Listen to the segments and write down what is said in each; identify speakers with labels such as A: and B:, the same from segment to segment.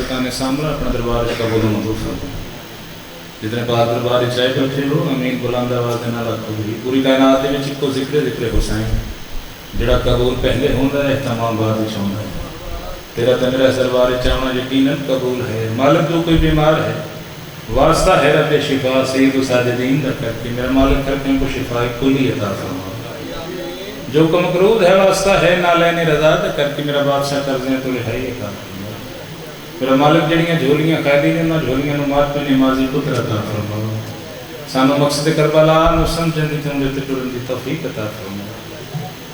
A: सुल्तान सामरा अपना दरबार कबूल मंजूर फरमाए। जितने पाक दरबार चाहे बैठे हो अमीन बुलंद आवाज़ के नाल आखो भी पूरी कायनात में इक्को जिक्र हुसैन जिहड़ा कबूल पहले होंदा है तमाम बाद विच होंदा है। तेरा तो मेरा दरबार चाहना यकीनन कबूल है। मालिक जो कोई बीमार है वास्ता है रब शिफा सईद साजिदीन दा करके मेरा मालिक करके उनको शिफा कुली अता फरमा। जो को मकरूद है वास्ता है ना लेने रजा दा करके मेरा बादशाह कर्ज़े तो रिहाई अता फरमा। मेरा मालिक जड़ियाँ झोलियाँ कैदी ने उन्होंने झोलियाँ मार पे नमाजी पुत्र अता फरमा। सानू मकसद करबला नू समझण दी ते उंदे ते टुरन दी तौफीक अता फरमा।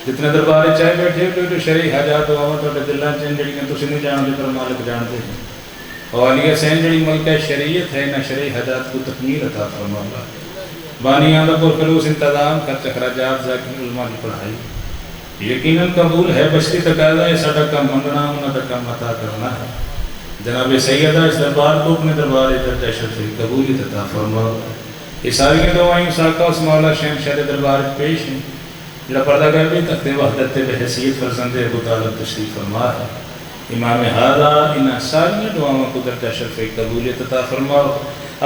A: जितने दरबार चाहे बैठे हो तो शरी हाजात दुआवां तुहाडे दिलां च जड़ियां तुसीं नहीं जानदे पर मालिक जानदे हैं। हवालिया सैन जड़ी मलका शरीयत है ना शरी हाजात को तकमील अता फरमा। बानियां दा पुरखलूस इंतजाम खर्च खराजात ज़ाकिर उलमा की पढ़ाई यकीनन कबूल है। बश्ती तकाज़ा है साडा काम मंगना उन्हां दा काम अता करना है। जनाब सैयदा इस दरबार को अपने दरबार दर्जा शरफ़ी कबूलियत अता फरमा। ये सारी दुआएं साका उस मौला शहनशाह दरबार पेश हैं जिहड़ा पर्दा कर भी तख्ते वहदत ते बहसीयत फरज़ंदे अबू तालिब तशरीफ़ फरमा है। इमाम हादा इन्हां सारी दुआओं को दर्जा शरफ़ी कबूलियत अता फरमाओ।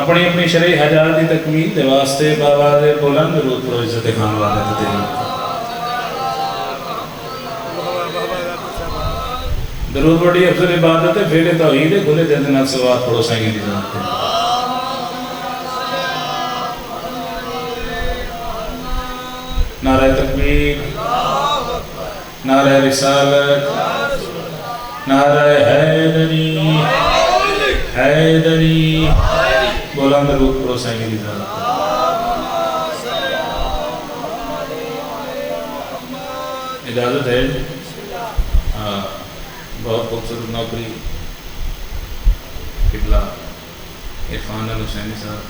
A: अपनी अपनी शरई हजात की तकमील के वास्ते बावाज़ बुलंद रूद पर इज़्ज़त खान वाले दरूद बड़ी अफजल इबादत है। फेरे तौहीद है खुले दिल नाल सलवात पढ़ो साईं दी जात ते। नारा तकबीर नारा रिसालत नारा हैदरी हैदरी बुलंद रूद पढ़ो साईं दी जात ते। इजाज़त है। हाँ बहुत खूबसूरत नौकरी किबला इरफान अल हुसैनी साहब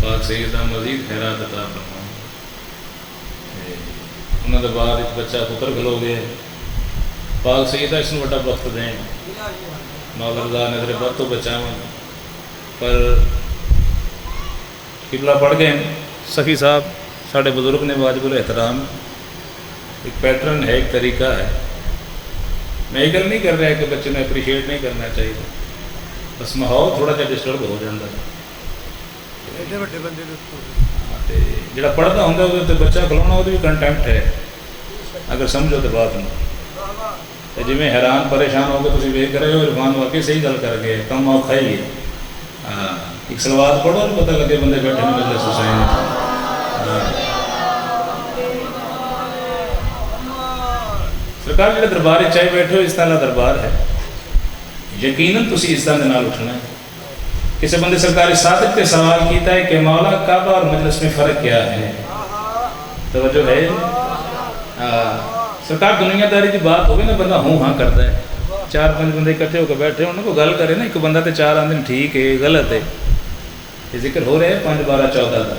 A: पाक सैयदा मजीद खैरात अता फरमा। उन्होंने बाद एक बच्चा पुत्र खलो गया पाक सैयदा इसमें बड़ा वक्त दें मौला नजर बद तो बचावन पर किबला पढ़ गए। सफ़ी साहब साढ़े बुजुर्ग ने वाजिबुल एहतराम एक पैटर्न है एक तरीका है। मैं ये गल नहीं कर रहा कि बच्चे ने अप्रीशिएट नहीं करना चाहिए बस माहौल थोड़ा जा डिस्टर्ब हो जाता है। जो पढ़ता होंगे वो बच्चा खिलाना वो भी कंटेंट है अगर समझो तो बात नहीं तो जिमें हैरान परेशान हो गए तुम वेख रहे हो इरफान वाकई सही गल कर गए कम औखा ही है। हाँ एक सलवात पढ़ो तो पता लगे बंदे बैठे ने मजलिस हुसैन। सरकार जो दरबार चाहे बैठे हो इस तरह दरबार है यकीनन तुसी इस तरह नाल उठना है। किसी बंदे सरकारी सादिक से सवाल किया है कि मौला काबा और मजलिस में फ़र्क क्या है। तवज्जो है। सरकार दुनियादारी की बात होगी ना बंदा हूँ हाँ करता है। चार पांच बंदे इकट्ठे होकर बैठे उन्होंने को गल करे ना एक बंदा तो चार आंदे ठीक है गलत है। ये जिक्र हो रहा है 5 12 14 का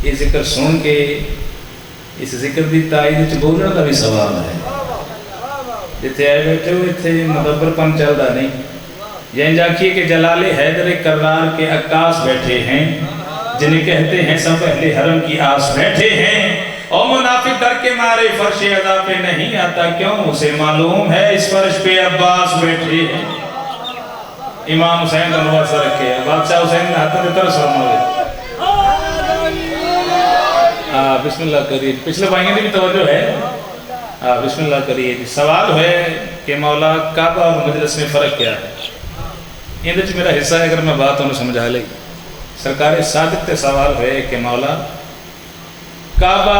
A: ये जिक्र सुन के इस जिक्र की ताईद बोलने का भी सवाल है। जिथे आए बैठे हो इतने मदबरपन चलता नहीं यही आखिए कि जलाले हैदर करार के अक्कास बैठे हैं जिन्हें कहते हैं सब अहले हरम की आस बैठे हैं। और मुनाफिक डर के मारे फर्श अदा पे नहीं आता क्यों उसे मालूम है इस फर्श पे अब्बास बैठे हैं। इमाम हुसैन का नवासा रखे बादशाह हुसैन ने हाथ में तरस फरमावे। बिस्मिल्लाह करिए पिछले भाइयों की भी तवज्जो है। बिस्मिल्लाह करिए। सवाल है कि मौला काबा और मजलिस में फ़र्क क्या है। ये मेरा हिस्सा है अगर मैं बात उन्हें समझा ली। सरकार सादिक से सवाल है कि मौला काबा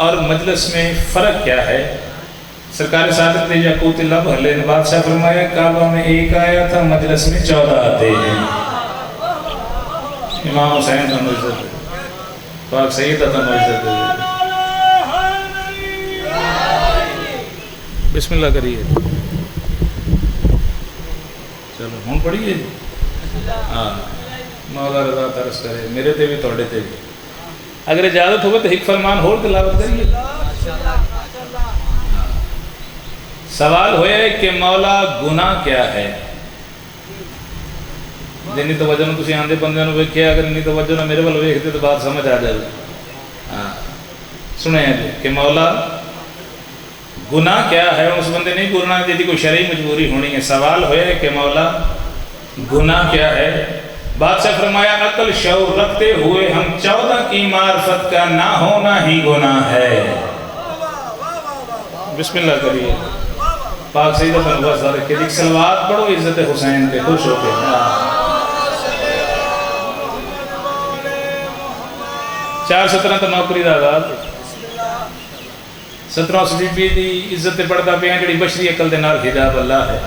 A: और मजलिस में फ़र्क क्या है। सरकार सादिक ने याकूत लब हले ने बादशाह फरमाया काबा में एक आया था मजलिस में 14 आते हैं। इमाम हुसैन का इज्जत पाक सईद का इज्जत बिस्मिल्लाह करिए। चलो हम पढ़िए। हाँ मौला रजा तरस करे मेरे ते भी तोड़े ते भी अगर इजाजत हो तो एक फरमान होर तिलावत करिए। सवाल होया है कि मौला गुनाह क्या है। जिन्नी तवज्जो तुम आंदे बंदे वेख्या अगर इन्नी तवज्जो ना मेरे वाल वेखते तो बात समझ आ जाए। हाँ सुने कि मौला गुनाह क्या है उस बंदे नहीं बोलना यदि कोई शरई मजबूरी होनी है। सवाल होया कि मौला गुनाह क्या है? बादशाह फरमाया अकल शऊर रखते हुए हम 14 की मार्फत का ना होना ही गुनाह है। बिस्मिल्लाह करिए, पाक सईद बनवास के सलवात पढ़ो इज्जत हुसैन पे खुश होके। 4:17 तो नौकरी का आगाज, 17 बीबी की इज्जत पढ़ता पे जी बशरी अकल के नाल हिजाब अल्लाह है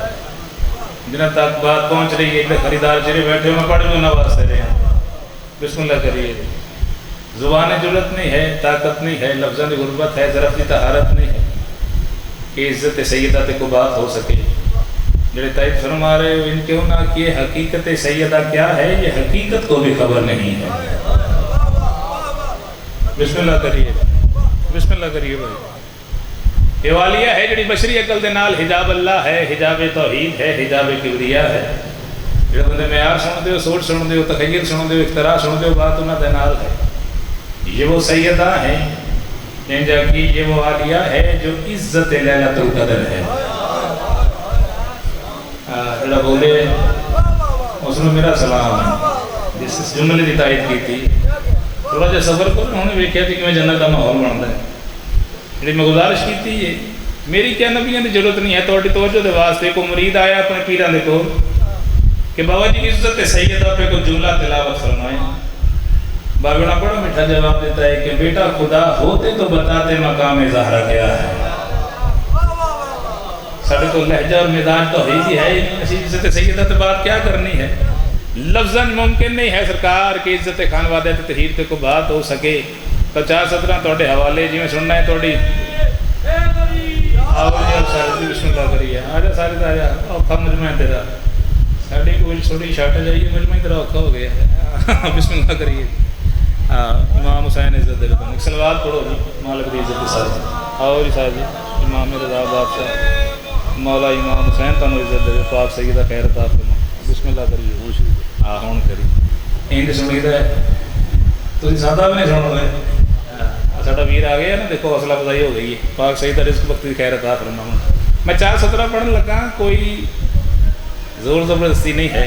A: जिन्हें तक बात पहुँच रही है। खरीदार ਜਿਹੜੇ बैठे मैं पढ़ लूँ ना वास्ते रहे। बिस्मिल्लाह करिए। जुबान जुलत नहीं है, ताकत नहीं है, लफ्ज़ों की गुरबत है, ज़रफ़ की तहारत नहीं है कि इज़्ज़त सैयदा ते को बात हो सके। जो ताइब फरमा रहे हो इनके ना कि हकीकत सैयदा क्या है, ये हकीकत को भी खबर नहीं है। बिस्मिल्लाह करिए, बिस्मिल्लाह करिए भाई। ये वालिया है जी बशरी अकल के नाल हिजाब अल्लाह है, हिजाब तौहीद है, हिजाब किबरिया है। जो बंदे म्यार सुनते हो, सोच सुनते हो, तखय्युल सुनते हो, इख्तरा सुनते हो, बात उन्होंने नाल है। ये वो सैयदा है कि ये वो वालिया है जो इज्जत लैलतुल कदर है। जरा बोले उसने मेरा सलाम जिस जुमले की तारीफ की थी थोड़ा जहा सफर करो उन्होंने वेख्या कि मैं जन्नत का माहौल बनता है। जी मैं गुजारिश की थी है मेरी क्या नबियों की जरूरत नहीं है, थोड़ी तवज्जो के वास्ते को मुरीद आया अपने पीरां दे कोल कि बाबा जी इज्जत सैयदा पे को जुमला तिलावत फरमाए। बाबा ने बड़ा मीठा जवाब देता है कि बेटा खुदा होते तो बताते मकाम ज़हरा क्या है। साढ़े को लहजा और मिजाज तो ही है, इज्जत सैयदा तो बात क्या करनी है। लफ्ज़न मुमकिन नहीं है सरकार कि इज्जत खानवादे ते तहीर ते को बात हो सके। तो 4:17 थोड़े हवाले जिमें सुनना है थोड़ी आओ जी सारी बिस्मिल्लाह करिए। आजा सारे आजा औखा मजमा तेरा साड़ी कोई थोड़ी शर्ट जाइए मजमा तेरा औखा हो गया। बिस्मिल्लाह करिए। हाँ इमाम हुसैन इज्जत दे बन सलवात पढ़ो जी मालिक की इज्जत के साथ। आओ जी साहब जी इमाम रज़ा बादशाह मौला इमाम हुसैन तुम इज्जत दे पाक सईदा खैर अता फरमा। बिस्मिल्लाह करिए। हाँ हुण करी इंज सुनीदा तुम सादा भी नहीं सुनोगे। साडा वीर आ गया ना देखो हौसला अफजाई हो गई है। पाक सईदा रिज़्क़ वक्त की खैर अता फरमा। मैं 4:17 पढ़ने लगा, कोई जोर ज़बरदस्ती नहीं है।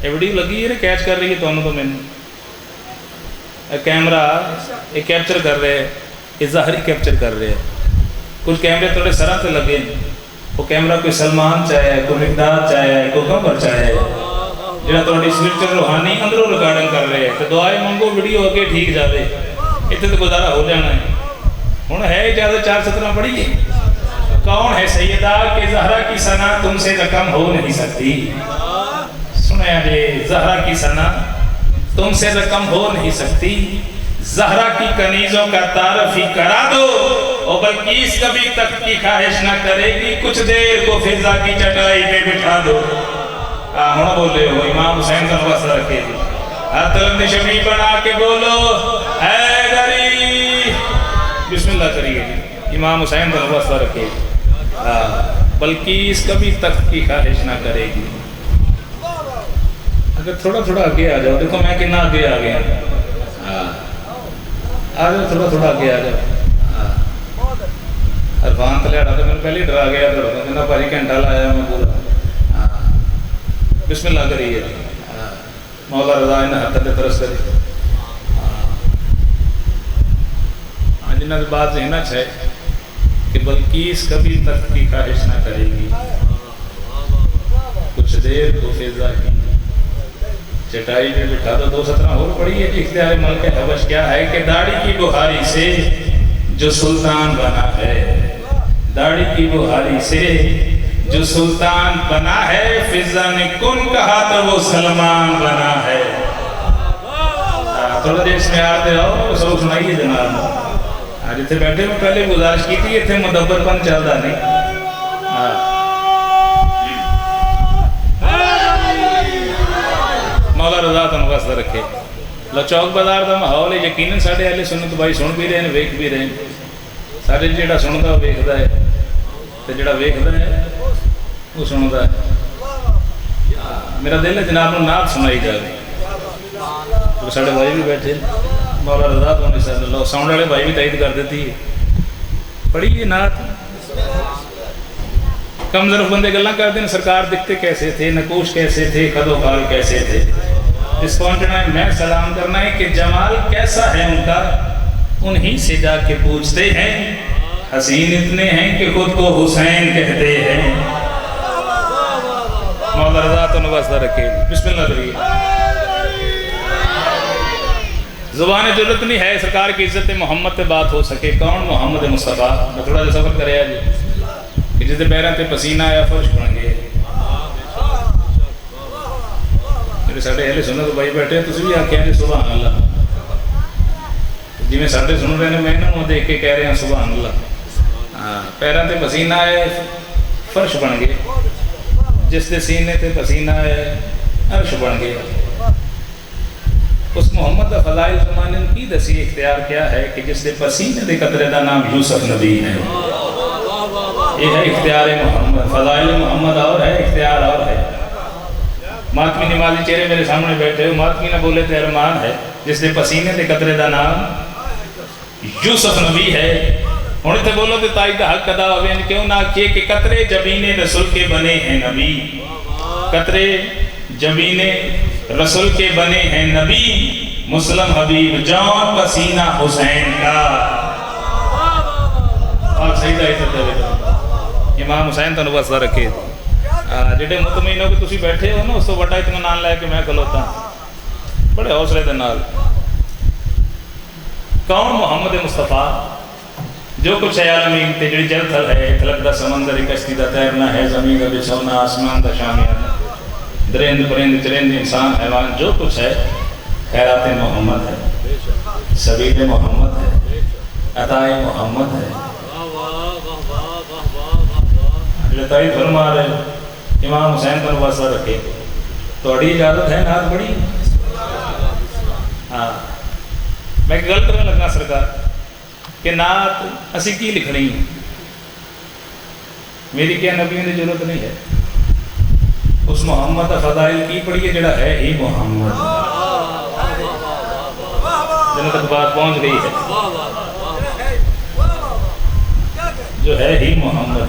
A: ये वीडियो लगी है ना कैच कर रही है तुहानू तो मैनू कैमरा ये कैप्चर कर रहे हैं, ये ज़ाहरी कैप्चर कर रहे हैं। कुछ कैमरे थोड़े सर से लगे, वो कैमरा कोई सलमान चाहे, कोई मिकदाद चाहे, कोई गंबर चाहे, जो थोड़ी स्पिरिचुअल रूहानी अंदरों रिकॉर्डिंग कर रहे हैं। तो दुआएं मंगो वीडियो अगे ठीक जाए, इतने तो गुजारा हो जाना है। हुण है इजाज़त 4:17 पढ़िए। कौन है सैयदा कि ज़हरा की सना तुमसे रकम हो नहीं सकती। सुने जी ज़हरा की सना तुमसे रकम हो नहीं सकती। ज़हरा की कनीज़ों का तारफ ही करा दो और बल्कीस कभी तक की ख्वाहिश न करेगी, कुछ देर को फिजा की चटाई पे बिठा दो। हुण बोले हो इमाम हुसैन का वस्ता रखे जी हर तलब शमी बना के बोलो हैदरी। बिस्मिल्लाह करिए जी इमाम हुसैन का वस्ता रखे। बल्कीस कभी तक की ख्वाहिश न करेगी। अगर थोड़ा थोड़ा आगे आ जाओ, देखो मैं कितना आगे आ गया। हाँ आ जाओ थोड़ा थोड़ा आगे आ जाओ। अरफान तलेड़ा तो मैंने पहले ही डरा गया कहना भाजी घंटा लाया मैं पूरा। हाँ बिस्मिल्लाह करिए। मौला रज़ा इन्हें हद तक तरस करे। हाँ जिन्हें भी बात जहना है कि बल्कीस कभी तक की ख्वाहिश ना करेगी, कुछ देर को फिजा की चटाई में बिठा दो। 2:17 और पढ़ी है। इख्तियार मल्क हबश क्या है कि दाढ़ी की बुहारी से जो सुल्तान बना है, दाढ़ी की बुहारी से जो सुल्तान बना है, फिजा ने कुन कहा तो वो सलमान बना है। थोड़ा देर इसमें आते रहो सब सुनाइए जनाब। हाँ जिथे बैठे मैं पहले गुजारिश की थी इतने मुदब्बरपन चलता नहीं। मौला रज़ा तुम वास्ता रखे। लचौक बाजार का माहौल है, यकीनन साढ़े अहले सुन्नत भाई सुन भी रहे हैं वेख भी रहे हैं। साढ़े जो सुनता वो वेखता है तो जो वेखता है वो सुनता है। मेरा दिल है जनाब को नात सुनाई जाए। तो साढ़े भाई भी बैठे मौला रज़ा तो साउंड वाले भाई भी तायद कर देती है। पढ़िए नात। कम ज़रफ़ बंदे गल्लां करते हैं सरकार दिखते कैसे थे, नकोश कैसे थे, कदोकाल कैसे थे। इस पहुँचना है, मैं सलाम करना है कि जमाल कैसा है उनका, उन्हीं से जाके पूछते हैं। हसीन इतने हैं कि खुद को हुसैन कहते हैं। मौला रज़ा तो नवाज़ा रखे। बिस्मिल्लाह करिए। ज़ुबान ज़रूरत नहीं है सरकार की इज़्ज़त मोहम्मद पे बात हो सके। कौन? मोहम्मद मुस्तफ़ा। मैं थोड़ा जिहा सफ़र करे जी कि जिसके पैरों से पसीना आया फर्श बन गए। मेरे साढ़े हले सुनो तो भाई बैठे तुम भी आख्या जी सुभान अल्लाह। जिमें साढ़े सुन रहे हैं मैं इन्होंने देख के कह रहे हैं सुभान अल्लाह। हाँ, पैरों से पसीना आया फर्श बन गए, जिसके सीने से पसीना आया अर्श बन गया। उस मुहम्मद का फज़ाइल ज़माने की दसी इख्तियार क्या है कि जिसके पसीने के कतरे का नाम यूसुफ नबी है। ये है इख्तियार मोहम्मद। फज़ाइल मोहम्मद और है, इख्तियार और है। मातमी नमाजी चेहरे मेरे सामने बैठे हो, मातमी ना बोले तो अरमान है जिसके पसीने के कतरे का नाम यूसुफ नबी है। हूँ इतने बोलो तो ताई का हक अदा हो। क्यों ना आखिए कि कतरे जबीने रसूल के बने हैं नबी, कतरे जबीने रसूल के बने हैं नबी, मुस्लिम हबीब जौन पसीना हुसैन का। और सही था इमाम हुसैन तुम बस रखे जेडे मुतमईन हो कि तुम बैठे हो ना, उस तो बड़ा इत्मीनान लैके मैं खलोता बड़े हौसले के नाल। कौन? मोहम्मद मुस्तफ़ा। जो कुछ है आलमीन ते जी जल थल है, खलक दा समंदर कश्ती दा तैरना है, ज़मीन का बिछौना, आसमान का शामियाना, दरिंद परिंद चरिंद इंसान हैवान, जो कुछ है खैरात मोहम्मद है, सबील मोहम्मद है, अताए मोहम्मद है। लताई फरमा रहे इमाम हुसैन पर वास्ता रखे। थोड़ी इजाजत है नात बड़ी। हाँ, मैं एक गल करने लगा सरकार कि नात असी की लिखनी है। मेरी क्या नबियों की जरूरत नहीं है। उस मोहम्मद का फज़ाइल की पढ़िए जड़ा है ही मोहम्मद, जहाँ तक बात पहुँच गई है, जो है ही मोहम्मद।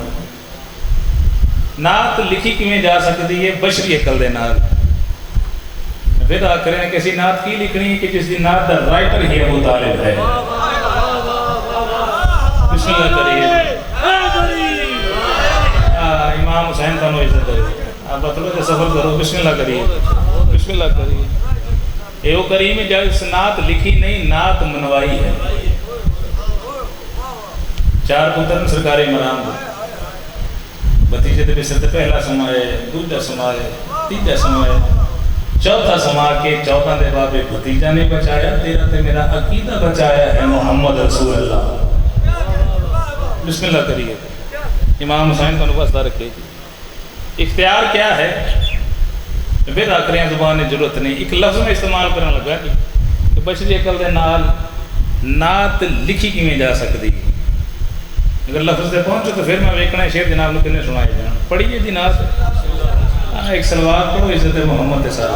A: नात लिखी किमें जा सकती है? बशरी अकल दे नाल। फिर आखिर है किसी नात की लिखनी है कि जिसकी नात का राइटर ही अबू तालिब है। बिस्मिल्लाह करिए। इमाम हुसैन का इज्जत है। आप बतलो सफर करो। बिस्मिल्लाह करिए, बिस्मिल्लाह करिए। यो करीम जस नात लिखी नहीं, नात मनवाई है। चार पुत्र सरकारी मराम भतीजे के बिस्तर पहला समाए, दूजा समाए, तीजा समाए, चौथा समा के 14 दे बाबे भतीजा ने बचाया, 13 ते मेरा अकीदा बचाया है मोहम्मद रसूल अल्लाह। बिस्मिल्लाह करिए। इमाम हुसैन को वास्ता रखे। इख्तियार क्या है? फिर आख रहे हैं जुबान की जरूरत नहीं, एक लफ्ज़ में इस्तेमाल करने लगा कि बशरी अकल दे नाल नात लिखी किमें जा सकती है। अगर लफ्ज़ से पहुँचो तो फिर मैं वेखना शेर जनाब किन्ने सुनाए जान। पढ़िए जी नात। हाँ, एक सलवार पढ़ो इज्जत मोहम्मद के साथ।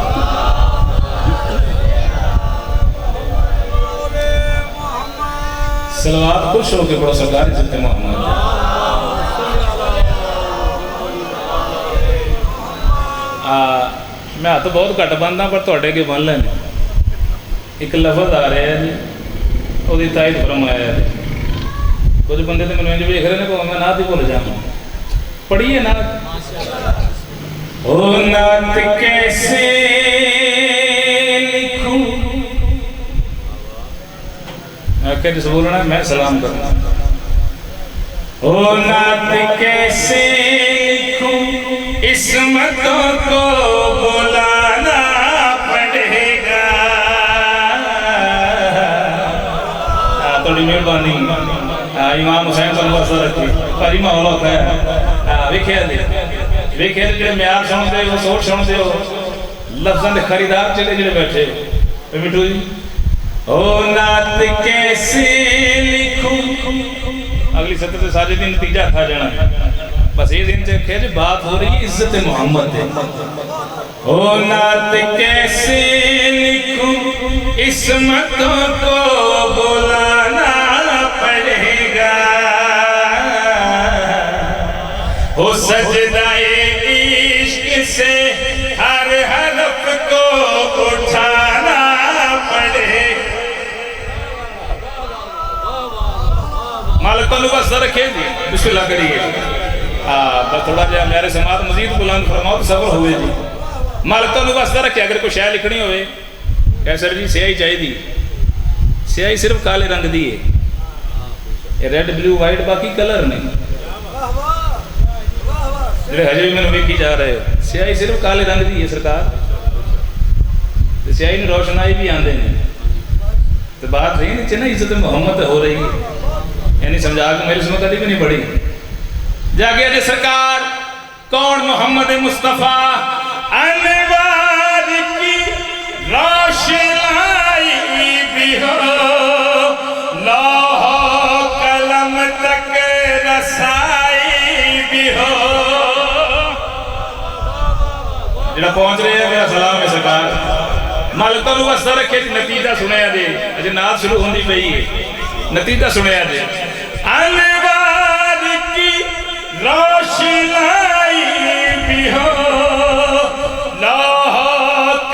A: सलवार खुश होकर पढ़ो सरकार इज्जत मोहम्मद। मैं हाथ बहुत घट बनता पर थोड़े अगे बन लेने। एक लफ्ज़ आ रहा है जी, वो तायद फरमाया है। कुछ बंदे तो मैंने वेख रहे हैं, मैं नात ही भुल जाऊँ। पढ़िए नात। ओ नात कैसे लिखूं, आखिर जिस बोलना मैं सलाम करना। ओ नात कैसे लिखूं, इस्मतों को बुलाना पड़ेगा। थोड़ी मेहरबानी। इमाम हुसैन को वास्ता रखी भारी माहौल होता है। वेखिया वेखिया जो म्यार सुनते हो, सोच सुनते हो, लफ्ज़ों के खरीदार चले जो बैठे मिठू जी। ओ नात कैसे लिखूं, अगली सत्र से सारे दिन नतीजा खा जाना। बस ये दिन से खेज बात हो रही है इज्जत मोहम्मद है। ओ नात कैसे लिखूं, इस्मतों को बुलाना पड़ेगा। से हर हरफ को उठाना पड़े। मालिक तो बस रखे जी, बिस्मिल्लाह करिए। हाँ बस थोड़ा जहा मेरे समात मजीद बुलंद फरमाओ तो सबर हुए जी। मालिक तो बस रखे, अगर कोई शय लिखनी होवे कह सर जी स्याही चाहिए, स्याही सिर्फ काले रंग दी है, रेड ब्लू वाइट बाकी कलर नहीं जो हजे भी मैंने वेखी जा रहे हो, स्याही सिर्फ काले रंग दी है सरकार। तो स्याही में रोशनाई भी आते हैं, तो बात रही नीचे ना इज्जत मोहम्मद हो रही है, यानी समझा के मेरी सुनो कभी भी नहीं पड़ी। जागे अजय सरकार कौन मोहम्मद मुस्तफ़ा अनवार की रोशनाई भी हो, लौह कलम तक रसाई भी हो। जरा पहुंच रहे हैं मेरा सलाम है सरकार। मालिक तो बस रखे नतीजा सुने जे, अजे नात शुरू होती पई है, नतीजा सुने जे। अनवार की रोशनाई भी हो, लौह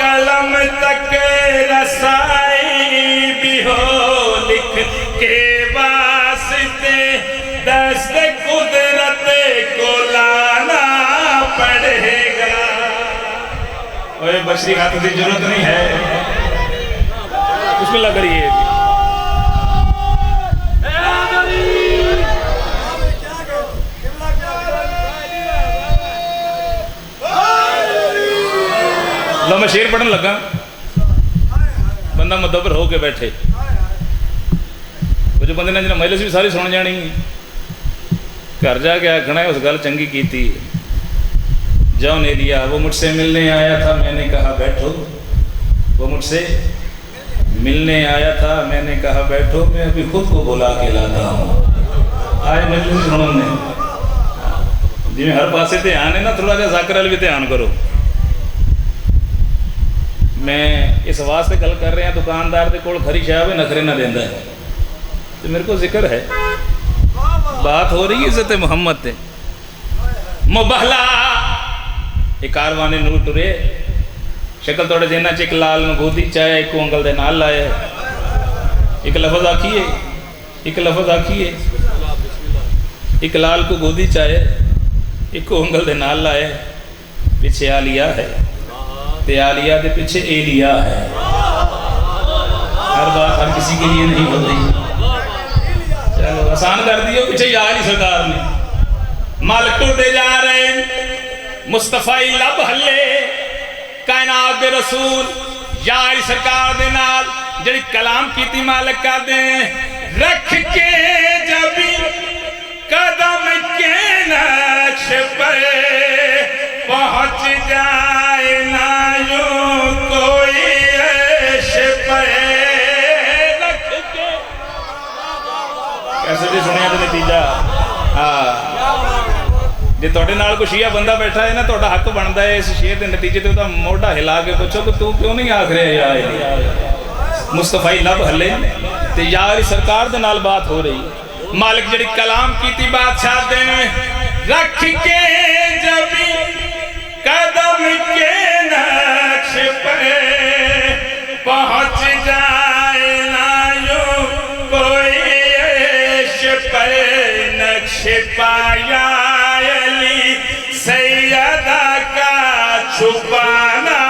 A: कलम तक रसाई भी हो, लिख के वास्ते दस्त कुदरत को लाना पड़ेगा। ओए बशरी हाथ की जरूरत नहीं है, बिस्मिल्लाह करिए। लो मैं शेर पढ़न लगा, बंदा मुदब्बर हो के बैठे, वो जो बंदे ने जिन्हें मजलिस भी सारी सुन जानी, घर जाके आखना है उस गल चंगी की थी। जौन एलिया वो मुझसे मिलने आया था, मैंने कहा बैठो, वो मुझसे मिलने आया था, मैंने कहा बैठो, मैं अभी खुद को बुला के लाता हूँ। आए मजलिस सुनने जिमें हर पासे ध्यान है ना, थोड़ा जहा जाकर वाल भी ध्यान करो। मैं इस वास्ते गल कर रहा, दुकानदार के कोल खरी शाह नखरे ना देंदा है, तो मेरे को जिक्र है, बात हो रही है इज्जत मोहम्मद ते। मुबहला एक कारवाने नूर टुरे, शक्ल थोड़े जिन्ना च एक लाल गोदी चाहे, एक उंगल दे नाल लाए, एक लफज आखिए, एक लफज आखिए, एक लाल को गोदी चाहे, एक उंगल दे नाल लाए, पीछे आलिया है, ते आलिया के पीछे एलिया है। हर बात हर किसी के लिए नहीं होती, चलो आसान कर दियो, पीछे यार ही सरकार ने। मालिक टुरदे जा रहे मुस्तफा लब हले, कायनात दे रसूल यार सरकार दे नाल जड़ी कलाम कीती मालिक का दे, रख के जब कदम के नक्श पर पहुंच जाए ना यूं कोई ऐश पर, रख के कैसे जी सुनिया तो नतीजा। हाँ जे तुहाडे नाल कोई शिया बंदा बैठा है ना, तुहाडा हक बनता है इस शेर के नतीजे ते उहदा मोढा हिला के पुछो कि तू क्यों नहीं आख रहा यार मुस्तफा लब हले, ते यार सरकार दे नाल बात हो रही। मालिक जड़ी कलाम कीती बादशाह दे, रख के जब कदम के नक्श पर पहुंच जाए ना यूं कोई ऐश पर, नक्श पाया अली सैयदा का छुपाना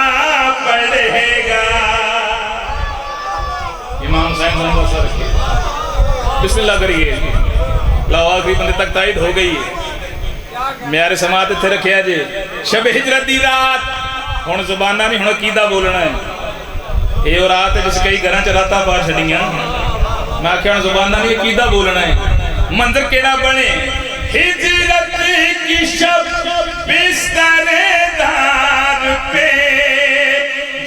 A: पड़ेगा। इमाम साहब सर के बिस्मिल्लाह करिए। लो आखिरी बंदे तक तायद हो गई है, मेरे समात इत्थे रखिया जे। शब हिजरत दी रात, हुण ज़ुबाना नहीं, हुण अकीदा बोलना है। ये रात है जिस कई घर च रातां पा छड़ियां, मैं आख्या हुण ज़ुबाना नहीं अकीदा बोलना है। मंजर केड़ा बने, हिजरत की शब बिस्तरेदार पे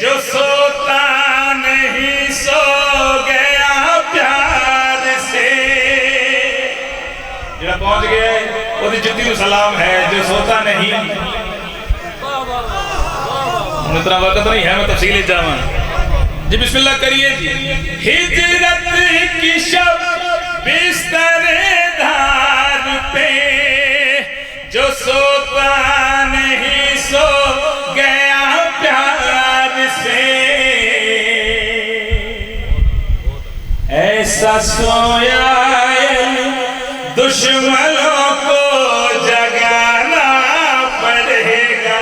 A: जो सोता नहीं सो गया प्यार से। जरा पहुंच गया वो जुत्ती को सलाम है, जो सोता नहीं। इतना वक्त नहीं है मैं तफसील जावा जी। बिस्मिल्लाह करिए जी। हिजरत की शब बिस्तरेदार पे जो सोता नहीं सो सोया दुश्मनों को जगाना पड़ेगा।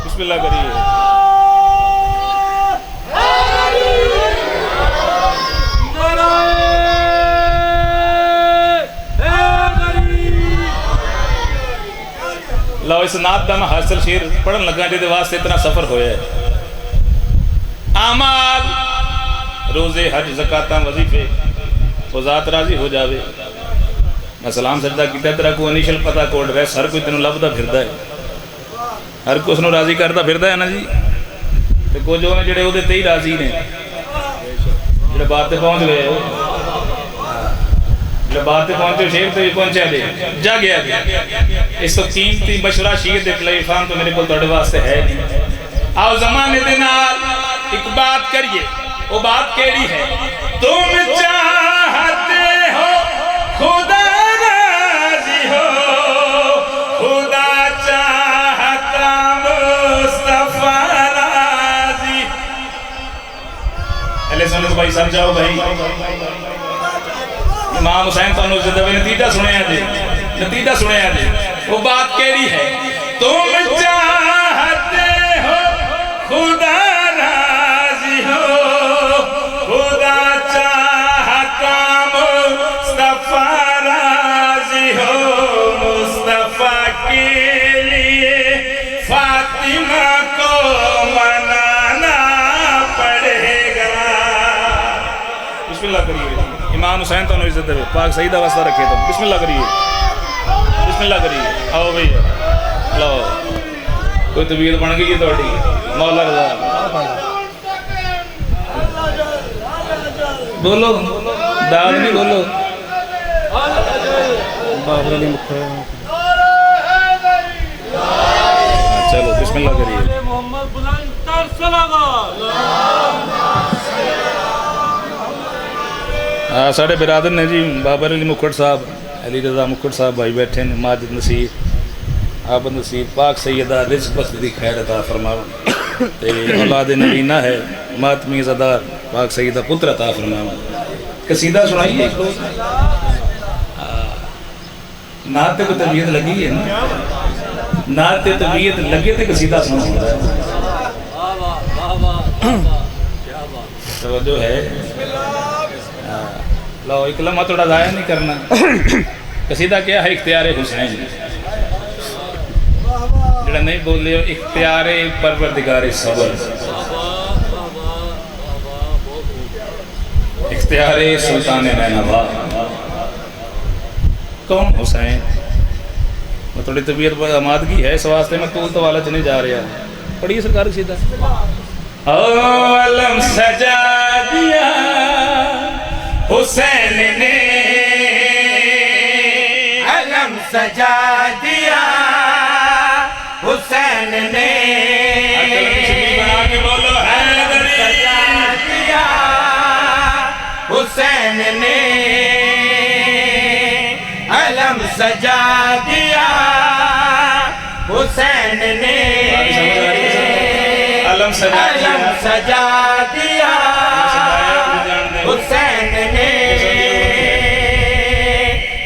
A: बिस्मिल्लाह करिए। लो इस नात का मैं हासिल शेर पढ़न लगा जिहदे वास्ते इतना सफर होया है। आमाल रोजे हज ज़कातां वजीफे वो ज़ात राजी हो जावे। मैं सलाम सजदा किया तेरा को इनिशियल पता कोड रहा हर कोई तेन लभदा फिरदा है, हर कोई उसनूं राजी करता फिरदा है ना जी। तो कुछ उन्हें जिहड़े उहदे ते ही राजी ने जिहड़े बात ते पहुँच गए, जिहड़े बात ते पहुँचे शेर ते भी पहुँचा दे जा गया। इस तो कीमती मशवरा शीर दे प्लेटफार्म तो मेरे को तुहाडे वास्ते है नहीं। आओ ज़माने दे नाल एक बात करिए, वो बात केड़ी है? तुम चाहते हो खुदा राजी हो, खुदा चाहता मुस्तफा राजी। पहले सुनो भाई समझाओ भाई। इमाम हुसैन तो नतीजा सुने जी, नतीजा सुने जी। वो बात केड़ी है? तुम चाहते हो खुदा राजी हो, खुदा चाहता मुस्तफा राजी हो। मुस्तफा के लिए फातिमा को मनाना पड़ेगा। बिस्मिल्लाह करिए। इमाम हुसैन तो इज्जत दे, पाक सईदा वास्ता रखे तो बिस्मिल्लाह करिए, बिस्मिल्लाह करिए। आओ भाई लो कोई तबीयत बन गई है थोड़ी मौला रज़ा बोलो, दाद नहीं बोलो। चलो बिस्मिल्लाह करिए। हाँ साढ़े बिरादर ने जी बाबर अली मुखड़ साहब, अली रज़ा मुखड़ साहब भाई बैठे ने। माजिद नसीर आबद नसीर पाक सैयदा रिज़्क़ बख्श दी खैर अता फरमावन। ते औलाद नबीना है मातमी ज़दार पाक सैयदा पुत्र अता फरमावन। कसीदा सुनाइए एक दो। नात को तबीयत लगी है ना, नात तबीयत लगे तो कसीदा सुना होता है। तो जो है लो एक लम्हा थोड़ा ज़ाया नहीं करना। कसीदा क्या है? इख्तियार हुसैन। जरा नहीं बोले इख्तियार परवरदिगार सबर, इख्तियार सुल्तान नैनवा। कौन? हुसैन। मैं थोड़ी तबीयत आमादगी है इस वास्ते मैं तूल तवाला च नहीं जा रहा। पढ़िए सरकार कसीदा। अलम सजा दिया हुसैन ने, अलम सजा दिया हुसैन ने, बना के बोलो हैदरी। सजा दिया हुसैन ने, अलम सजा दिया हुसैन ने, अलम सजा दिया हुसैन ने,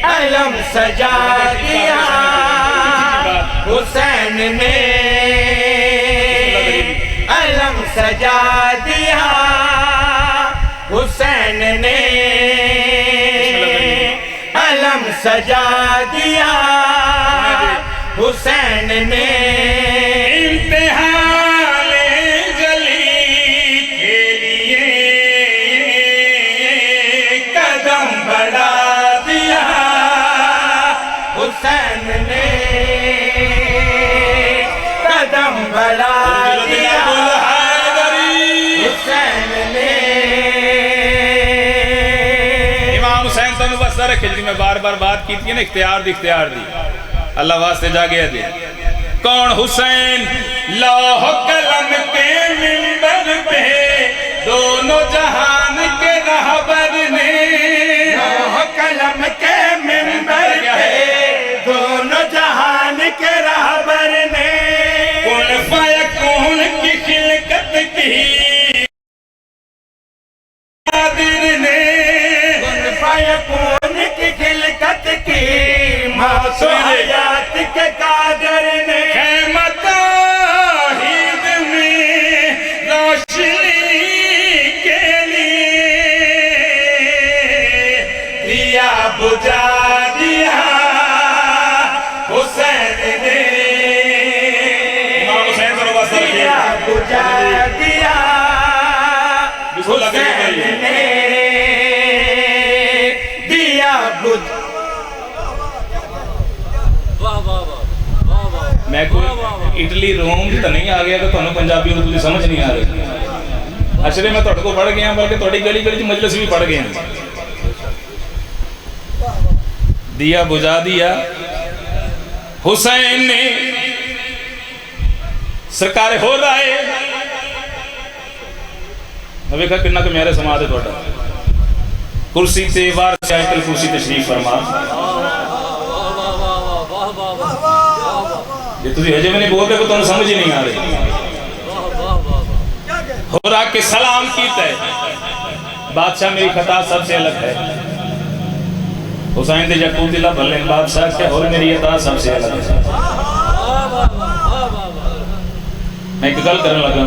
A: अलम सजा दिया हुसैन ने, अलम सजा दिया हुसैन ने, अलम सजा दिया हुसैन ने। इम्तिहान जली के लिए कदम बढ़ा दिया हुसैन ने, कदम बढ़ा दिया हुसैन ने। इमाम हुसैन तो बस रखे जी मैं बार बार बात की थी ना इख्तियार दी अल्लाह वास्ते जा गया जी। कौन? हुसैन लौह कलम के मिंबर पे दोनों जहान के रहबर ने, लौह कलम के मिंबर पे दोनों जहान के रहबर ने, कुन फयकून की खिलकत की
B: दिया बुझा दिया हुसैन ने दिया बुझ।
A: मैं कोई इटली रोम तो नहीं आ गया कि तुहानू पंजाबी उर्दू की समझ नहीं आ रही। अचले मैं तुहाडे को पढ़ गया, बल्कि तुहाडी गली गली मजलिस भी पढ़ गया। दिया बुझा दिया हुसैन ने सरकार हो रहा है। मैं वेखा किन्ना क मेरे समाज है तुहाडा। कुर्सी ते वार साइकिल कुर्सी तशरीफ फरमा। जे तुझे हजे में नहीं बोलते तो तुम समझ ही नहीं आ रही। हो रहा के सलाम कीता है बादशाह मेरी खता सबसे अलग है। हुसैन दे जकूतिला भले बादशाह के और मेरी अता सबसे अलग है। मैं एक गल करने लगा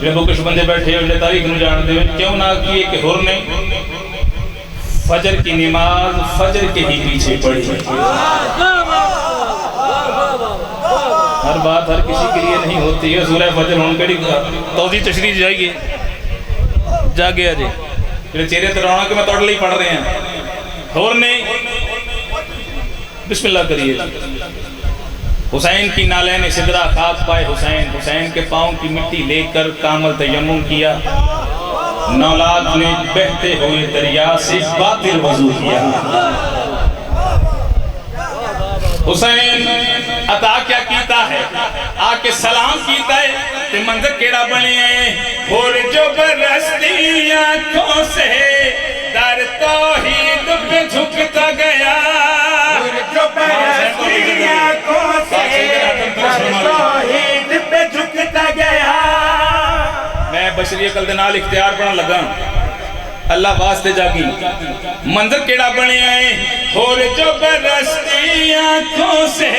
A: जो कुछ बंदे बैठे हो तारीख में जानते हो क्यों ना किए कि होर ने फजर की नमाज फजर के ही पीछे पड़ी। हर बात हर किसी के लिए नहीं होती है। सूरह फजर होने कड़ी तौजी तशरीह जाइए जागे अजे जो चेहरे तो रौनक मैं तोड़ ही पढ़ रहे हैं और नहीं। बिस्मिल्लाह करिए। हुसैन की नालैन सिदरा खाक पाए हुसैन। हुसैन के पाँव की मिट्टी लेकर कामल तयम्मुम किया। नौलाद ने बहते हुए दरिया से बातिल वजू किया। हुसैन अता क्या कीता है आके सलाम कीता है ते मंजर केड़ा बने और जो बरसती आंखों से दर तौहीद पे झुकता गया।
B: जो बरसती आंखों से दर तौहीद पे झुकता गया।
A: मैं बशरी अकल दे नाल इख्तियार पढ़न लगा अल्लाह वास्ते जागी मंजर केड़ा बने और जो बरसती आंखों से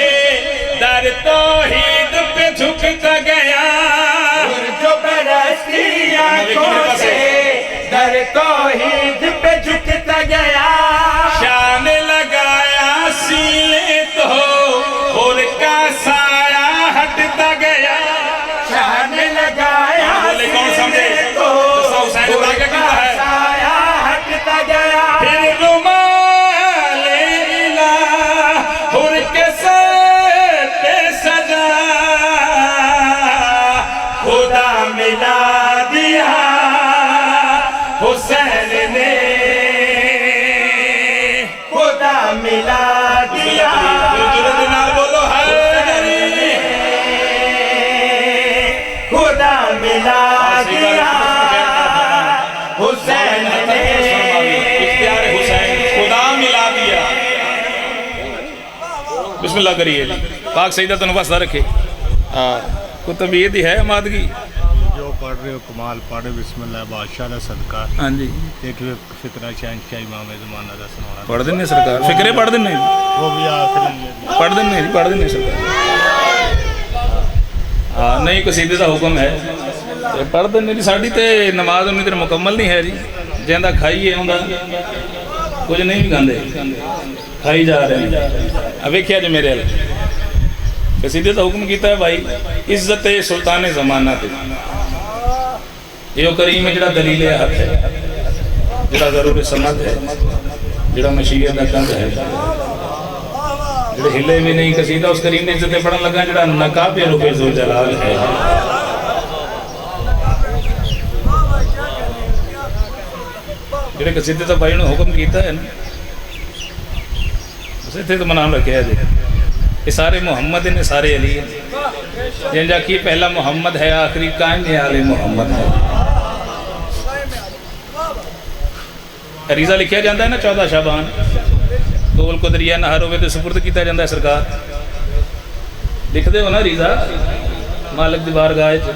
A: दर तौहीद पे झुकता गया।
B: जो बरसती आंखों से दर तौहीद पे झुकता गया।
A: शान लगाया सीने तो और का साया हटता गया।
B: शान लगाया
A: कौन समझे
B: तो
A: हुसैन का क्या है
B: साया हटता गया।
A: फिर रुमाले इला हुर के सर पे सजा
B: खुदा मिला दिया हुसैन ने खुदा मिला दिया।
A: बोलो है
B: खुदा मिला दिया हुसैन ने
A: हुसैन खुदा मिला दिया। बिस्मिल्लाह करिए पाक सईदा तन वसदा रखे। हाँ को तबीयत ही है मादगी
C: जो पढ़ रहे हो कमाल पढ़ बिस्मिल्लाह बादशाह का सदका।
A: हाँ जी
C: एक फिक्रा शहनशाह इमाम ज़माना का सुनाना
A: पढ़ देने सरकार फिक्रे पढ़ देने
C: वो भी आखिरी
A: पढ़ देने सरकार। हाँ नहीं कसीदे का हुक्म है ते पढ़ देने जी। साड़ी ते नमाज उन्नी देर मुकम्मल नहीं है जी। जिंदा खाइए आंदा कुछ नहीं भी खाते खाई जा रहे हैं। अब वेख्या जी मेरे अल कसीदे का हुक्म किया है भाई इज्जत सुल्तान जमाना ते यो करीम है जिहड़ा दलील हक है जिहड़ा ज़रूर समझ है जिहड़ा मशीयत का कंध है जिहड़े हिले भी नहीं कसीदा उस करीम ने इज्जत पढ़न लगा जिहड़ा नकाबे रुपए ज़ुल जलाल है। जिहड़े कसीदे का भाई ने हुक्म किया है ना उस इत्थे तो नाम रखे है जी ये सारे मोहम्मद ने सारे अली है। जिंजा की पहला मोहम्मद है आखिरी कायम आले मोहम्मद है। रीज़ा लिखा जाता है ना 14 शाबान कोल को दरिया नहर होवे तो सुपुर्द किया जाता है सरकार लिखते हो ना रीज़ा मालिक दी बारगाह च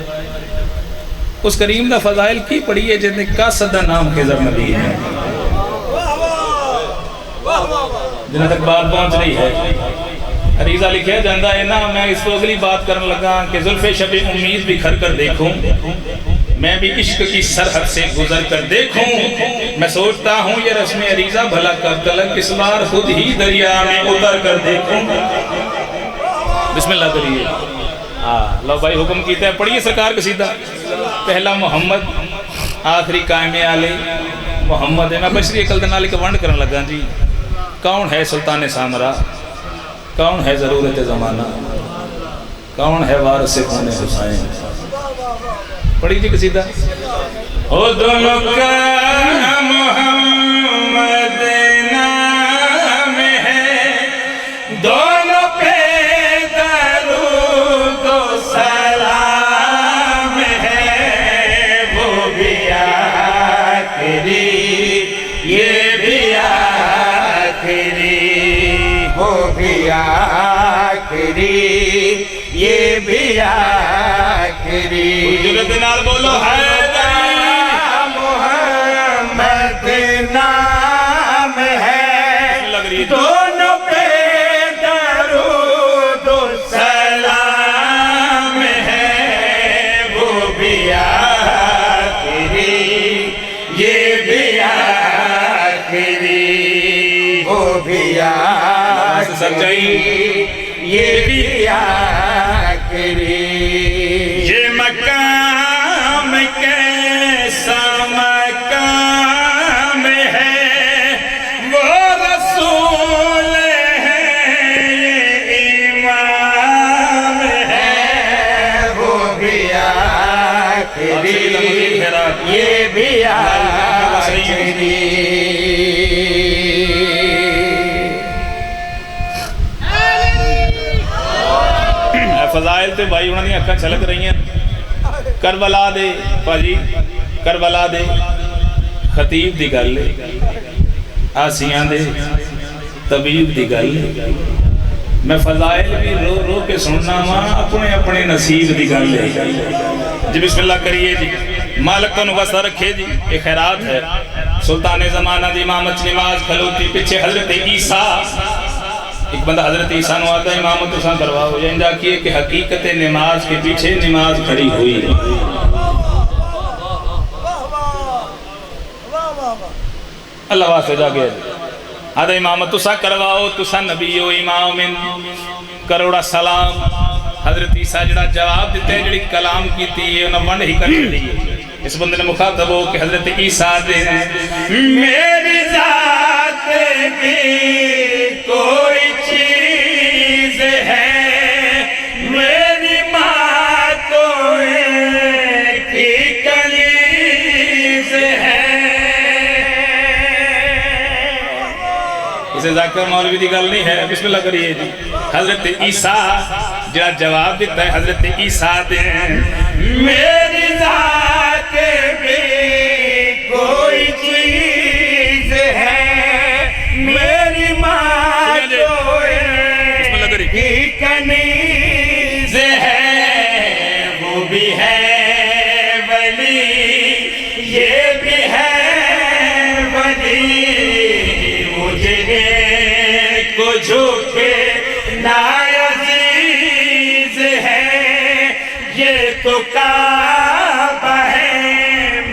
A: उस करीम का फजाइल की पढ़ी है जिन्हें का सदा नाम खिज़र नबी है जिन्हें तक बात पहुँच रही है। रीज़ा लिखा जाता है ना मैं इस अगली बात करने लगा कि जुल्फ़े शबे उम्मीद भी खर कर देखूं मैं भी इश्क की सरहद से गुजर कर देखूं। मैं सोचता हूँ ये रस्म रीज़ा भला कब तलक इस बार खुद ही दरिया में उतर कर देखूं। बिस्मिल्लाह करिए हाँ लो भाई हुक्म कीता है, पढ़िए सरकार कसीदा। पहला मुहम्मद, आखिरी कायम आले मुहम्मद है। मैं बशरी अकल दे नाल इक वंड करन लगा जी। कौन है सुल्तान सामरा, कौन है ज़रूरत ज़माना, कौन है वारिस खून हुसैन। पढ़ी जी कसीदा। ओ दोनों का मुहम्मद नाम है, दोनों पे दरूद व सलाम है। वो भी आखिरी, ये भी आखिरी,
B: वो भी आखिरी, ये भी आखिरी।
A: जुर्रत नाल बोलो हैदरी,
B: मोहम्मद नाम है,
A: लग रही है
B: दोनों पे दरूद व सलाम है। वो भी आखिरी, ये भी आखिरी, वो भी
A: सच्चाई,
B: ये भी आखिरी।
A: ये मकाम कैसा मकाम है, वो रसूल है, ये इमाम है।
B: वो भी आखिरी, ये भी आखिरी।
A: फजाइल ते भाई उन्होंने अक्खां छलक रही हैं। करबला दे भाजी, करबला दे खतीब दी गल, आसियां दे तबीब दी गल। मैं फजाइल भी रो रो के सुनना वा, अपने अपने नसीब दी गल है जी। बिस्मिल्लाह करिए जी। मालिक तो वसा रखे जी। ये खैरात है। सुल्तान ज़माना दी इमामत नमाज खलोती पीछे हजरत ईसा। एक बंदा हजरत ईसा नु आता इमामत तुसा करवाओ, इंदा किए कि हकीकत नमाज के पीछे नमाज खड़ी हुई। अल्लाह वास्ते जाके आदा इमामत तुसा करवाओ, तुसा नबी हो इमाम करोड़ा सलाम। हजरत ईसा जड़ा जवाब दिता है, जड़ी कलाम कीती है उन्हें वंड ही कर दी है। इस बंदे ने मुखातब हो कि हजरत ईसा दे
B: मेरी जात भी कोई चीज है, मेरी माँ तो एक ही कलीज है।
A: इसे जाकर मौलवी की गल नहीं है। बिस्मिल्लाह करिए जी। हजरत ईसा जरा जवाब दिता है, हजरत ईसा दे
B: मेरी जात भी कोई चीज है, मेरी माँ तो एक ही कनीज है। वो भी है वली, ये भी है वली, मुझे को झुके ना अजीज है। ये तो काबा है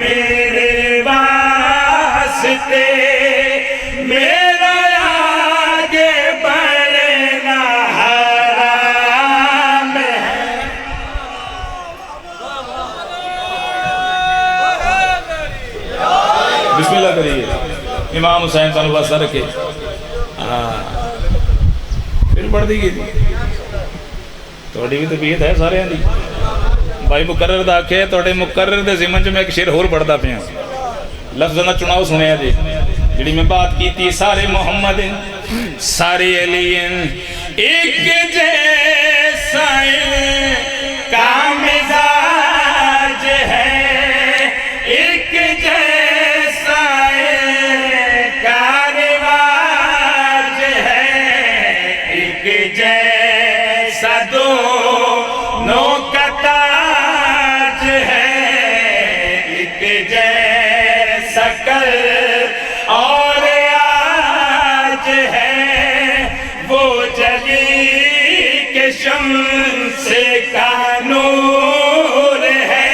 B: मेरे वास्ते, मेरा आगे बढ़ना हराम है।
A: बिस्मिल्लाह करिए। इमाम हुसैन सानू वास्ता रखे। फिर पढ़ दी गई थोड़ी भी तबीयत है सारे दी। भाई मुकर्रर दा आखे थोड़े मुकर्रर दे ज़िमन च मैं एक शेर होर पढ़दा पिया। लफ्ज़ां दा चुनाव सुनिया जी। जिहड़ी मैं बात की सारे मोहम्मद सारे अली एक जैसा
B: का मिजाज है, एक जैसा का रिवाज है, एक जैसा दोनों का ताज है, एक जैसा कल और आज है। वो जली के शम्स का नूर है,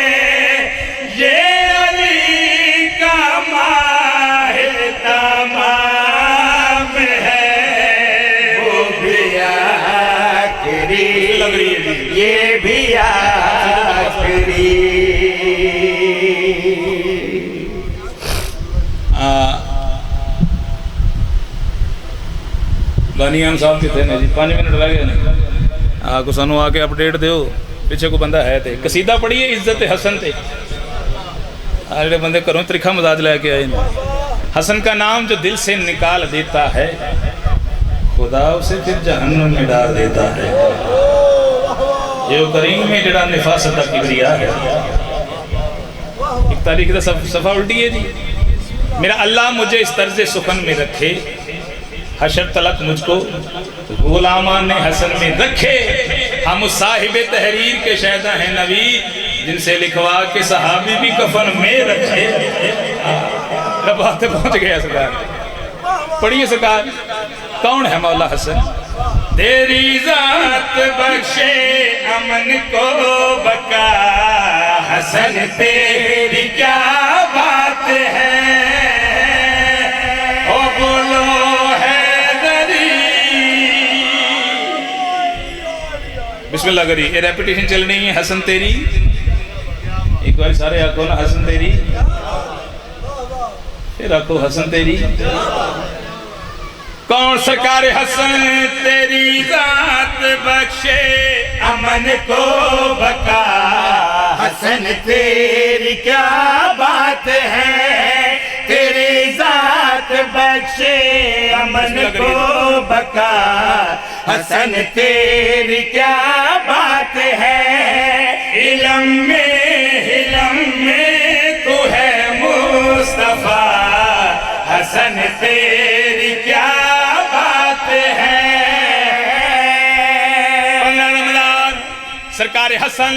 B: ये अली का माहिर तमाम है। वो भी आखिरी
A: लग रही है जी।
B: ये भी आखिरी।
A: बानीआम साहब कितने ने जी? 5 मिनट रह गए ने। को सानू आके अपडेट दिओ, पिछे कोई बंदा है ते कसीदा पढ़िए इज्जत हसन ते। जो बंदे घरों त्रिखा मजाज लैके आए ने। हसन का नाम जो दिल से निकाल देता है, खुदा उसे फिर जहन्नम में डाल देता है। ये करीम में जड़ा निफासत दा किबरिया है। एक तारीख का सफ़ा उल्टी है जी। मेरा अल्लाह मुझे इस तर्ज सुखन में रखे, हशर तलक मुझको गुलामान ने हसन में रखे। हम उस साहिब तहरीर के शहदा हैं नबी, जिनसे लिखवा के सहाबी भी कफन में रखे। बात पहुंच गया सरकार। पढ़िए सरकार, कौन है मौला हसन?
B: तेरी जात बख्शे अमन को बका, हसन तेरी क्या बात है। ओ बोलो
A: बिस्मिल्लाह करी। ये रेपिटेशन चलनी है हसन तेरी। एक बार सारे आखो ना हसन तेरी, फिर आखो हसन तेरी।
B: कौन सरकार हसन तेरी जात बख्शे अमन को बका, हसन तेरी क्या बात है। तेरी जात बख्शे अमन को बका, हसन तेरी क्या बात है। इलम में तू है मुस्तफा, हसन तेरी क्या बात है।
A: रमजान सरकार हसन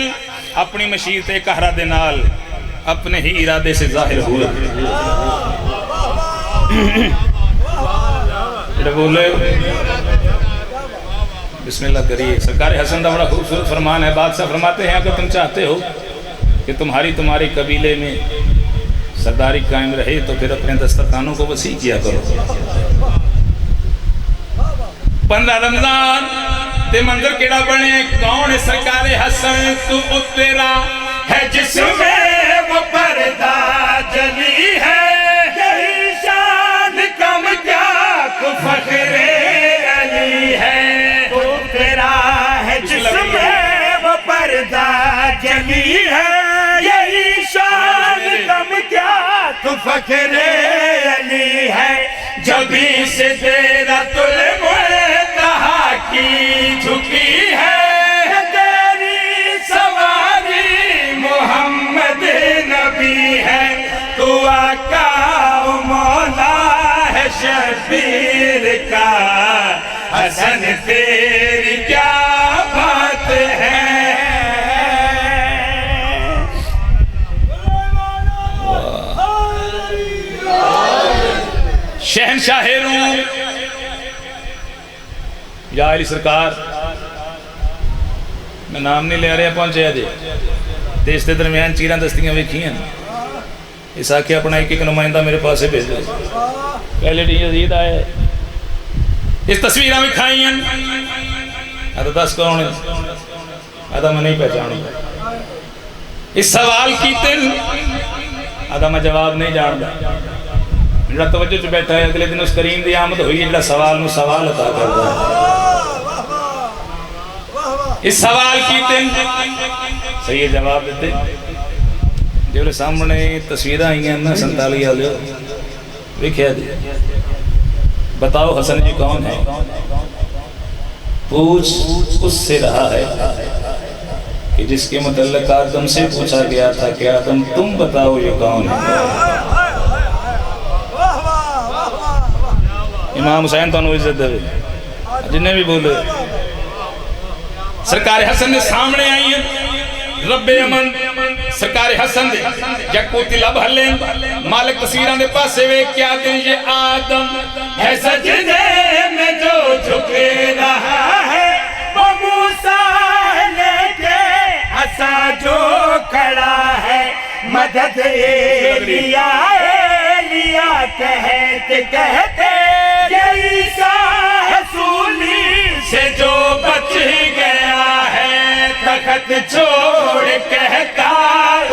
A: अपनी मशीर ते कहरा दे नाल अपने ही इरादे से जाहिर हुआ। बोले बिस्मिल्लाह करिए। सरकार हसन का बड़ा खूबसूरत फरमान है। बादशाह फरमाते हैं अगर तुम चाहते हो कि तुम्हारे कबीले में सरदारी कायम रहे तो फिर अपने दस्तरखानों को वसी किया करो।
B: 15 रमजान ते मंजर केड़ा बने। कौन सरकार हसन तू तेरा है जिसमें वो पर्दा जली है। यही शान कम क्या तू फखरे अली है। तू तेरा है जिसमें वो पर्दा जली है। यही शान कम क्या तू फखरे अली है। जबी से तेरा तुल्य कहा की झुकी है। तेरी सवारी मोहम्मद नबी है। तू आका मौला है शबीर का, हसन तेरी क्या बात है।
A: शहनशाह रूम या अली सरकार, मैं नाम नहीं ले रहा पहुंचे अजे। देश के दरम्यान चीरां दस्तियां वेखियां, इस आके अपना एक नुमाइंदा मेरे पास भेजो। पहले डी यजीद आए, इस तस्वीर विखाई तो दस कौन है? मैं नहीं पहचानूंगा। इस सवाल की मैं जवाब नहीं जानता। जो तवज्जो च बैठा है अगले दिन उस करीम की आमद हुई जो सवाल में सवाल अता करता है। इस सवाल की सही जवाब देते। जो सामने तस्वीर आई ना 47 वाले वेख्या जी। बताओ हसन जी कौन है? पूछ उससे रहा है कि जिसके मुतल्लिक आदम से पूछा गया था कि आदम तुम बताओ ये कौन है। इमाम हुसैन तुहानू इज्जत दे जिन्हें भी बोले। सरकार हसन ने सामने आई है रब्बे अमन सरकार हसन दे जकोती लब हले मालिक तस्वीरां दे पासे वे क्या दिन ये आदम
B: है सजदे में जो झुके रहा है। वो मूसा लेके हसा जो खड़ा है। मदद एलिया एलिया कहते कहते ईसा रसूली से जो बच गया है। तख्त छोड़ कहता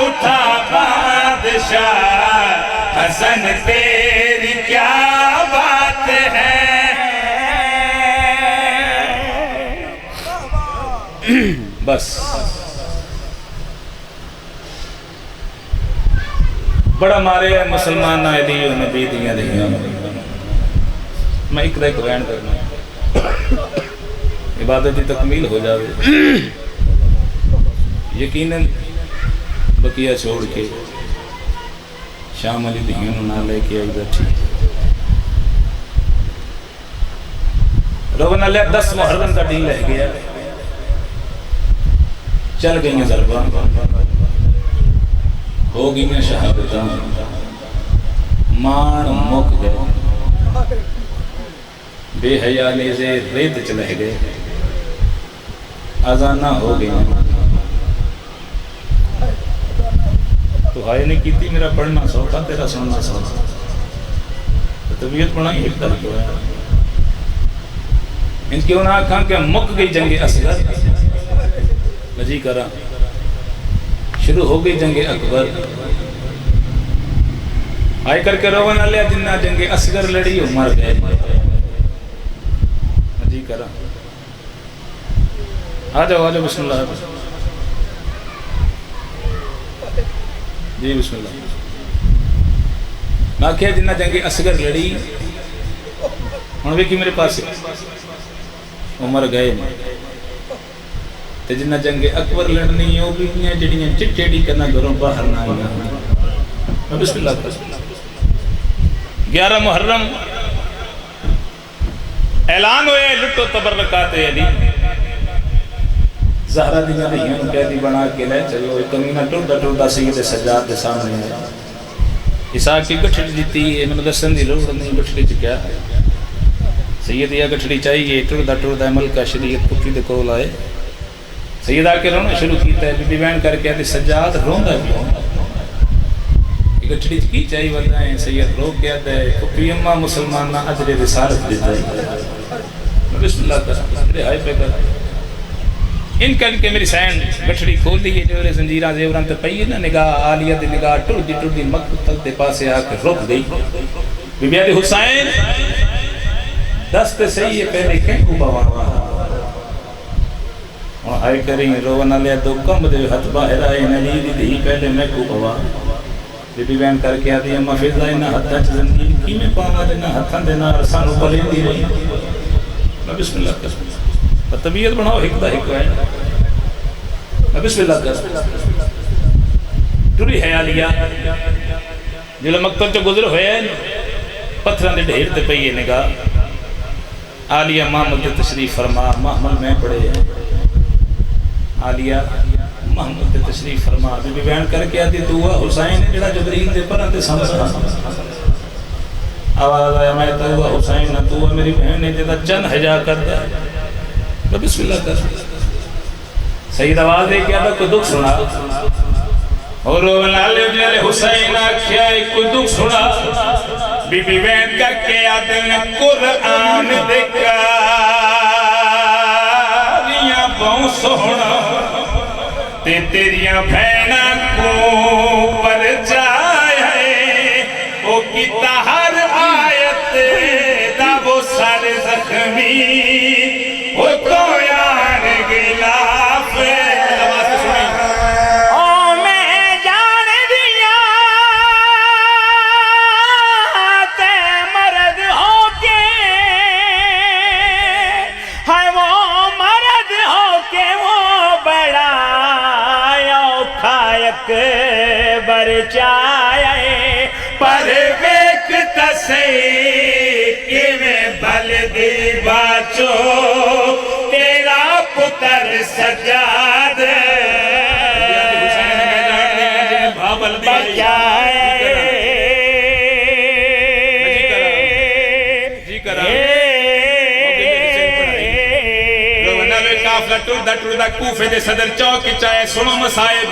B: उठा बादशाह, हसन तेरी क्या बात है।
A: बस बड़ा मारे मुसलमान दी नबी दियां दियां। मैं एक बयान करना, इबादत की तकमील हो जाए, यकीनन बकिया छोड़ के शाम अली दियां ना लेके आई बैठी। रोवन लिया 10 मुहर्रम का डी लह गया, चल गई ज़रबा, हो गई शहादत, मान मुक गए, बेहया नेज़े रेत च लह गए, अजाना हो गई। तो हाय ने की मेरा पढ़ना सौखा, तेरा सुनना सौखा, तबीयत बनाई एक तरह को है। इनकी उन्हें आखा कि मुक गई जंगे असगर, जी करा शुरू हो गई जंगे अकबर। आय करके रोवन लिया जिन्ना जंगे असगर लड़ी हो मर गए, जी करा। आ जाओ बिस्मिल्लाह जी, बिस्मिल्लाह। मैं आख्या जिन्ना जंगे असगर लड़ी, हुण वेखी मेरे पास उमर गए, ते जिन्ना जंगे अकबर लड़नी वो भी जड़ियाँ चिट्टे डी करना घरों बाहर ना आईयां। बिस्मिल्लाह। 11 मुहर्रम ऐलान होया लुटो तबर्रकाते अली, ज़हरा दी दियां कैदी बना के ले चलो। एक कमीना टुरदा टुरदा सैयद सज्जाद के सामने आया, इसहाक की गठड़ी दी, मैंने दसन की लोड़ नहीं, गठड़ी च क्या है सैयद, या गठड़ी चाहिए। टुरदा टुरदा मलका शरीयत पुट्ठी दे कोल आए, सैयद आके रोना शुरू किया। बीबी बहन करके आते सज्जाद रोंदा क्यों, गठड़ी की चाहिए वरना है। सैयद रो के आता है, पुप्पी अम्मा मुसलमान ना अजरे रिसालत देता है। बिस्मिल्लाह कर हाय पे कर इन करके मेरी सैन गठड़ी खोल दी, जो जंजीरा जेवरां ते पई ना, निगाह आलिया दी निगाह टुरदी टुरदी मकतल दे पासे आके रुक गई। बीबी आदि हुसैन दस्त सही है पहले क्या को बवावा आए करी रोवन लिया दो कम दे हथ बाहर आए नली दी धी पहले मैं को बवा। बीबी बहन करके आती अम्मा फिजा इन्हां हत्थां च ज़ंजीर किवें पावां, इन्हां हत्थां दे नाल सानू बलेंदी रही। मैं बिस्मिल्लाह कर, तबीयत बनाओ एक दा एक है। मैं बिस्मिल्लाह कर टुरी है आलिया, जिले मकतल च गुजर होया पत्थरां दे ढेर ते पई निगाह। आलिया महमद दे तशरीफ फरमा, महमद मैं पढ़े आलिया महमद दे तशरीफ फरमा। बीबी बहन करके आती तू हुसैन जेड़ा जबरील दे पर ते समझ आवाज आया मैं तू हुसैन ना, तू मेरी बहन ने जेदा चंद हजा करदा। बिस्मिल्लाह कर सईद आवाज दे के आदा कोई दुख सुना और नाले जले हुसैन आख्या कोई दुख सुना। बीबी बहन करके आदे ने कुरान देखा बहु सोहना ते तेरिया भैना को पर जाए ओ किता हर आयत दा वो सर जख्मी ओ तो यार गिलाफ ओ मैं जान दिया ते मर्द होके है वो मर्द होके वो बड़ा औखायक बरचाए पर वेख तसे किवें बल दी बाचो तेरा पुत्र सज्जाद बचाए। टुरदा टुरदा कूफे दे सदर चौक चाहे सुनो मसाइब।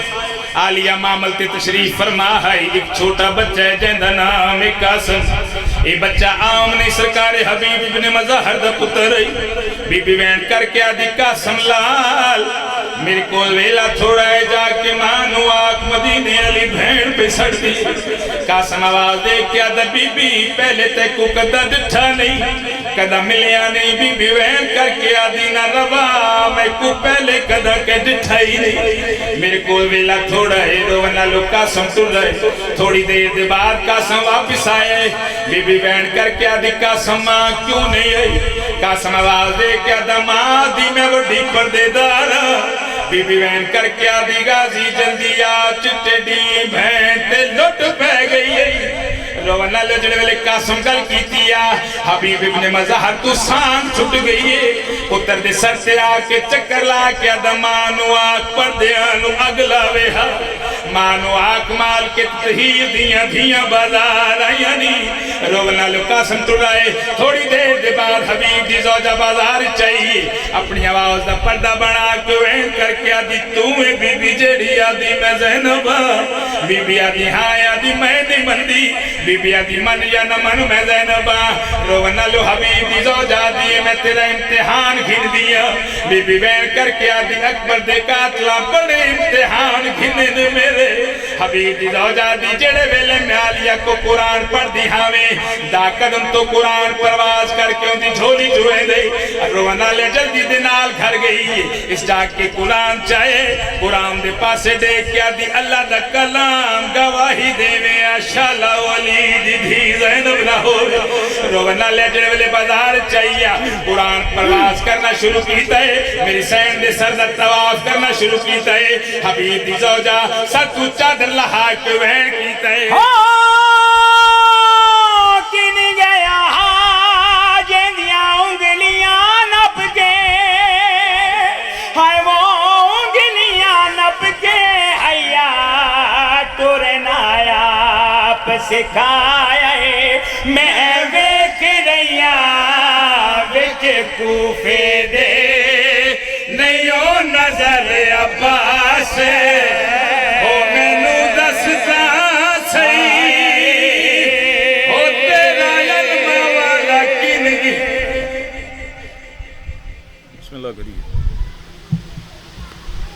A: आलिया मामल ते तशरीफ फरमा है। एक छोटा बच्चा है जिंदा नाम है कासिम। ये बच्चा आम नहीं सरकार हबीब इब्ने मज़हर दा पुत्र है। बीबी बहन करके आदि कासिम लाल
B: मेरे को वेला थोड़ा है जाके मानो आक मदीने वाली भेड़ पे सड़ती कासम आवाज दे क्या द बीबी पहले ते को कदा दिठा नहीं कदा मिलिया नहीं बीबी वैन करके आदि ना रवा मैं को पहले कदा के दिठा ही नहीं मेरे को वेला थोड़ा है रोवना लो कासम तुर रहे थोड़ी देर के बाद कासम वापिस आए बीबी वैन करके आदि कासम मां क्यों नहीं आई कासम आवाज दे क्या दमादी में वड्डी पर्देदार बीबी वैन करके आदि गाजी जल्दी आ चिट्टे दी भैन ते लुट पै गई है रोवना लजड़े वाले कासम गल कीती आ हबीब इब्ने मज़हर तू सांग छुट गई है पुत्र दे सर से आके चक्कर ला के दमानु आख पर्देयां अग लावे हा मानो आख माल के तहीर दियां धियां बाजार आया नहीं रोवना लो कासम तुड़ाए थोड़ी देर के बाद हबीब दी ज़ौजा बाजार चाहिए अपनी आवाज दा पर्दा बना के वैन करके आदि तू है बीबी जेड़ी आदि मैं ज़ैनब बीबी आदि हाँ आदि मैं नहीं मनदी बीबी आदि मन या न मन मैं ज़ैनब रोवना लो हबीब दी ज़ौजा दी मैं तेरा इम्तिहान घिन दिया बीबी वैन करके आदि अकबर दे कातला बड़े इम्तिहान घिने ने मेरे हबीब दी ज़ौजा दी जेड़े वेले म्यालिया को कुरान पढ़ दी हावे दा कदम तो कुरान परवाज करके उनकी झोली चुए दे रोवना ले जल्दी दे नाल घर गई इस जाग के कुरान चाहे कुरान दे पासे देख के आदि अल्लाह दा कलाम गवाही देवे शाला वली दी धी ज़ैनब ना हो रोवना ले जेड़े वेले बाजार चाहिए कुरान परवाज करना शुरू कीता है मेरी सैन दे सर दा तवाफ करना शुरू कीता है हबीब दी ज़ौजा सर तू चादर लहा के वहन कीता है
D: किन गया जेंदियां उंगलियां नप के हाय वो उंगलियां नप के हैया टुरना आप सिखाया मैं वेख रहिया विच कूफे दे नहीं नजर